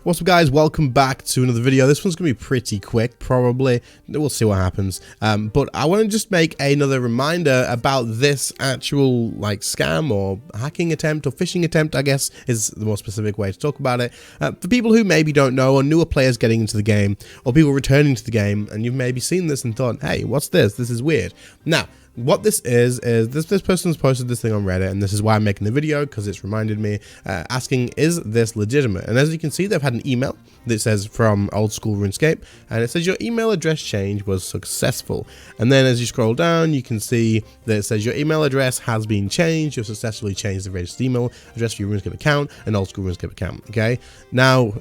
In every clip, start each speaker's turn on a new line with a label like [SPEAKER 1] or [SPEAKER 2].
[SPEAKER 1] What's up, guys? Welcome back to another video. This one's gonna be pretty quick, probably. We'll see what happens. But I want to just make another reminder about this actual scam or hacking attempt or phishing attempt, I guess is the more specific way to talk about it. For people who maybe don't know, or newer players getting into the game, or people returning to the game, and you've maybe seen this and thought, hey, what's this? This is weird. Now, what this is this person's posted this thing on Reddit, and this is why I'm making the video, because it's reminded me, asking, is this legitimate? And as you can see, they've had an email that says from old school RuneScape, and it says your email address change was successful. And then as you scroll down, you can see that it says your email address has been changed. You've successfully changed the registered email address for your RuneScape account and old school RuneScape account. Okay, now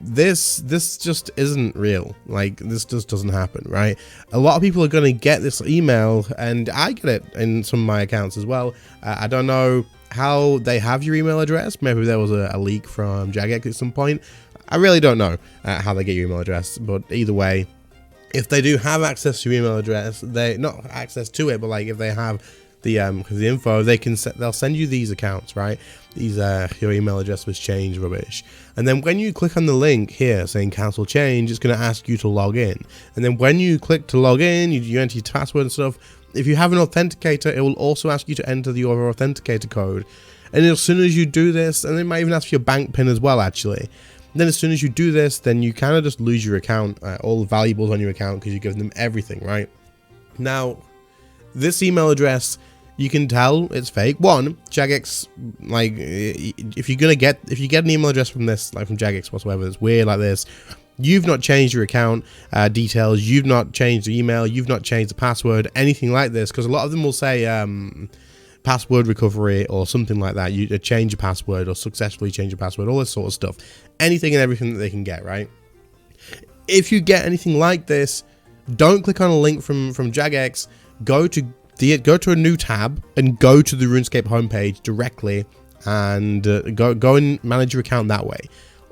[SPEAKER 1] this just isn't real. This just doesn't happen, right? A lot of people are going to get this email, and I get it in some of my accounts as well. I don't know how they have your email address. Maybe there was a leak from Jagex at some point. I really don't know how they get your email address, but either way, if they do have access to your email address, they not access to it, but if they have the info, they'll send you these accounts, right? These your email address was changed rubbish, and then when you click on the link here saying cancel change, it's going to ask you to log in, and then when you click to log in, you enter your password and stuff. If you have an authenticator, it will also ask you to enter your authenticator code, and as soon as you do this, and it might even ask for your bank pin as well, actually. Then as soon as you do this, then you kind of just lose your account, all the valuables on your account, because you give them everything, right? Now, this email address, you can tell it's fake. One, Jagex, if you get an email address from this, from Jagex whatsoever, it's weird like this, you've not changed your account details, you've not changed the email, you've not changed the password, anything like this, because a lot of them will say password recovery or something like that. You change your password or successfully change your password, all this sort of stuff, anything and everything that they can get, right? If you get anything like this, don't click on a link from Jagex. Go to a new tab and go to the RuneScape homepage directly, and go and manage your account that way.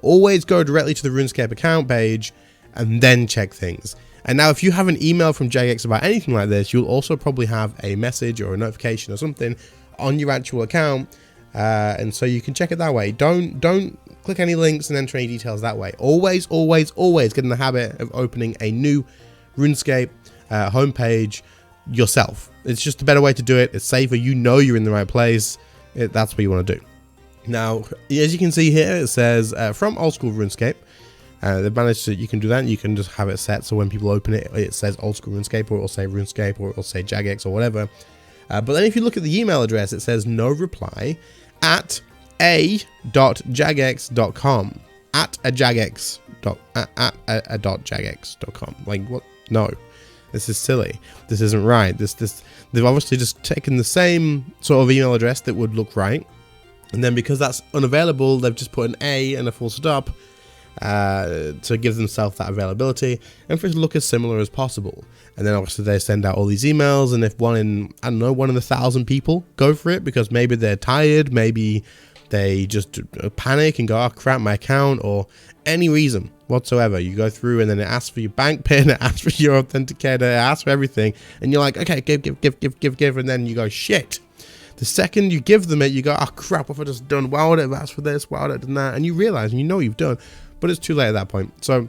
[SPEAKER 1] Always go directly to the RuneScape account page and then check things. And now if you have an email from Jagex about anything like this, you'll also probably have a message or a notification or something on your actual account, and so you can check it that way. Don't click any links and enter any details that way. Always get in the habit of opening a new RuneScape homepage yourself. It's just a better way to do it. It's safer. You know you're in the right place. That's what you want to do. Now, as you can see here, it says from old school RuneScape. They've managed to, you can do that, and you can just have it set so when people open it, it says old school RuneScape, or it'll say RuneScape, or it'll say Jagex or whatever. But then if you look at the email address, it says no reply at a.jagex.com. At a jagex.com. What? No. This is silly. This isn't right. They've obviously just taken the same sort of email address that would look right, and then because that's unavailable, they've just put an A and a full stop to give themselves that availability and for it to look as similar as possible. And then obviously they send out all these emails, and if one in 1,000 people go for it because maybe they're tired, maybe they just panic and go, oh crap, my account, or any reason whatsoever, you go through and then it asks for your bank pin, it asks for your authenticator, it asks for everything, and you're like, okay, give, and then you go, shit. The second you give them it, you go, oh crap, what have I just done? Why would I have asked for this? Why would I have done that? And you realize, and you know what you've done, but it's too late at that point. So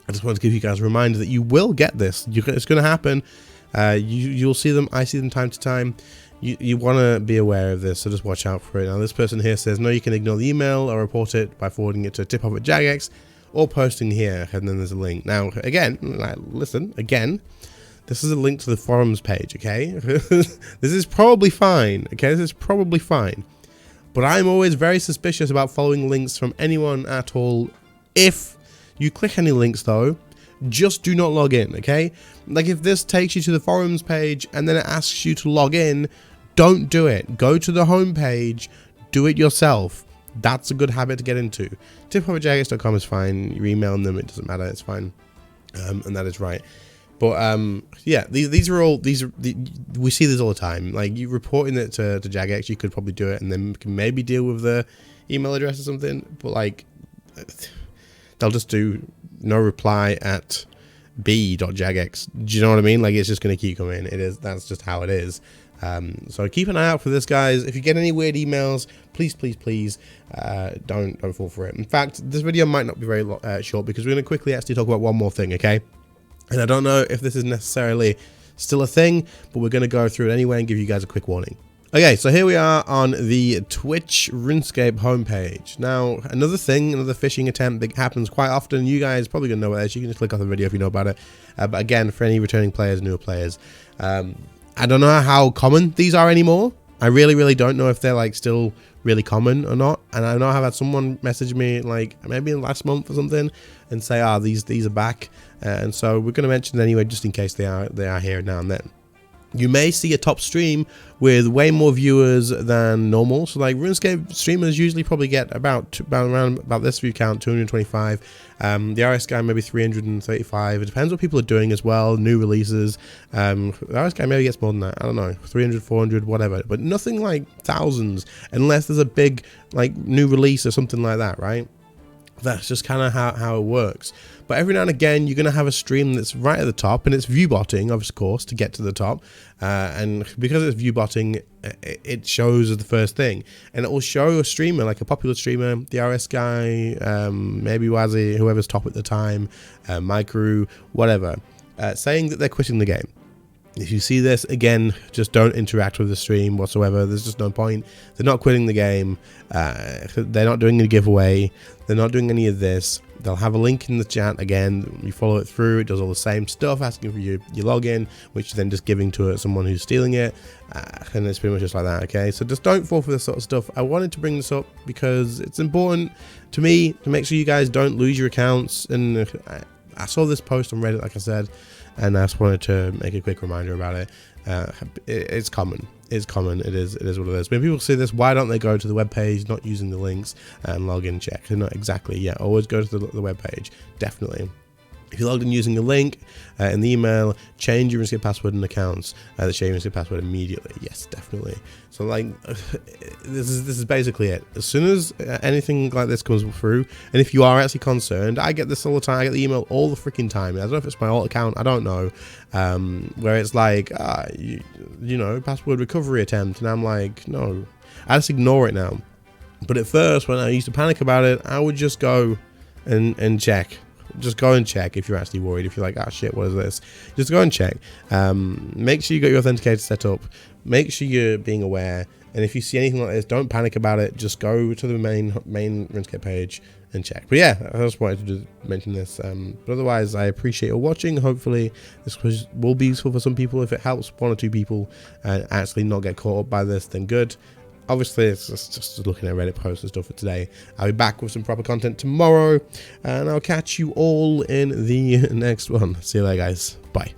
[SPEAKER 1] I just wanted to give you guys a reminder that you will get this. It's going to happen. You'll see them. I see them time to time. You want to be aware of this, so just watch out for it. Now, this person here says, no, you can ignore the email or report it by forwarding it to tip-off at Jagex or posting here, and then there's a link. Now, again, listen, this is a link to the forums page, okay? This is probably fine, okay? This is probably fine. But I'm always very suspicious about following links from anyone at all. If you click any links, though, just do not log in, okay? If this takes you to the forums page and then it asks you to log in, don't do it. Go to the home page, do it yourself. That's a good habit to get into. tip.jagex.com is fine. You're emailing them, it doesn't matter, it's fine. And that is right. But yeah, these are all we see this all the time. You reporting it to Jagex, you could probably do it, and then can maybe deal with the email address or something. But they'll just do no reply at b.jagex. Do you know what I mean? It's just going to keep coming. That's just how it is. So keep an eye out for this, guys. If you get any weird emails, please don't fall for it. In fact, this video might not be very short, because we're going to quickly actually talk about one more thing, okay? And I don't know if this is necessarily still a thing, but we're going to go through it anyway and give you guys a quick warning. Okay, so here we are on the Twitch RuneScape homepage. Now, another phishing attempt that happens quite often. You guys probably gonna know what it is. You can just click off the video if you know about it. But again, for any returning players, newer players, I don't know how common these are anymore. I really don't know if they're like still really common or not. And I know I've had someone message me like maybe in the last month or something and say, these are back. And so we're gonna mention it anyway, just in case they are here now and then. You may see a top stream with way more viewers than normal. So like RuneScape streamers usually probably get about this view count, 225. The RS guy maybe 335. It depends what people are doing as well. New releases. The RS guy maybe gets more than that. I don't know, 300, 400, whatever. But nothing like thousands, unless there's a big like new release or something like that, right? That's just kind of how it works. But every now and again, you're going to have a stream that's right at the top, and it's view botting, of course, to get to the top. And because it's view botting, it shows as the first thing. And it will show a streamer, like a popular streamer, the RS guy, maybe Wazzy, whoever's top at the time, my crew, whatever, saying that they're quitting the game. If you see this, again, just don't interact with the stream whatsoever. There's just no point. They're not quitting the game. They're not doing a giveaway. They're not doing any of this. They'll have a link in the chat. Again, you follow it through. It does all the same stuff, asking for your login, which you're then just giving to someone who's stealing it. And it's pretty much just like that, okay? So just don't fall for this sort of stuff. I wanted to bring this up because it's important to me to make sure you guys don't lose your accounts. And I saw this post on Reddit, like I said, and I just wanted to make a quick reminder about it. It's common. It's common. It is what it is. When people see this, why don't they go to the webpage, not using the links, and log in, check? Not exactly. Yeah, always go to the webpage. Definitely. If you logged in using a link in the email, change your RuneScape password and accounts that share your RuneScape password immediately. Yes, definitely. So like, this is basically it. As soon as anything like this comes through, and if you are actually concerned, I get this all the time. I get the email all the freaking time. I don't know if it's my alt account. I don't know. Where it's like, you know, password recovery attempt, and I'm like, no, I just ignore it now. But at first, when I used to panic about it, I would just go and check. Just go and check if you're actually worried. If you're like, shit, what is this? Just go and check. Make sure you got your authenticator set up. Make sure you're being aware. And if you see anything like this, don't panic about it. Just go to the main RuneScape page and check. But yeah, I just wanted to mention this. But otherwise, I appreciate you watching. Hopefully, this will be useful for some people. If it helps one or two people actually not get caught up by this, then good. Obviously, it's just looking at Reddit posts and stuff for today. I'll be back with some proper content tomorrow, and I'll catch you all in the next one. See you later, guys. Bye.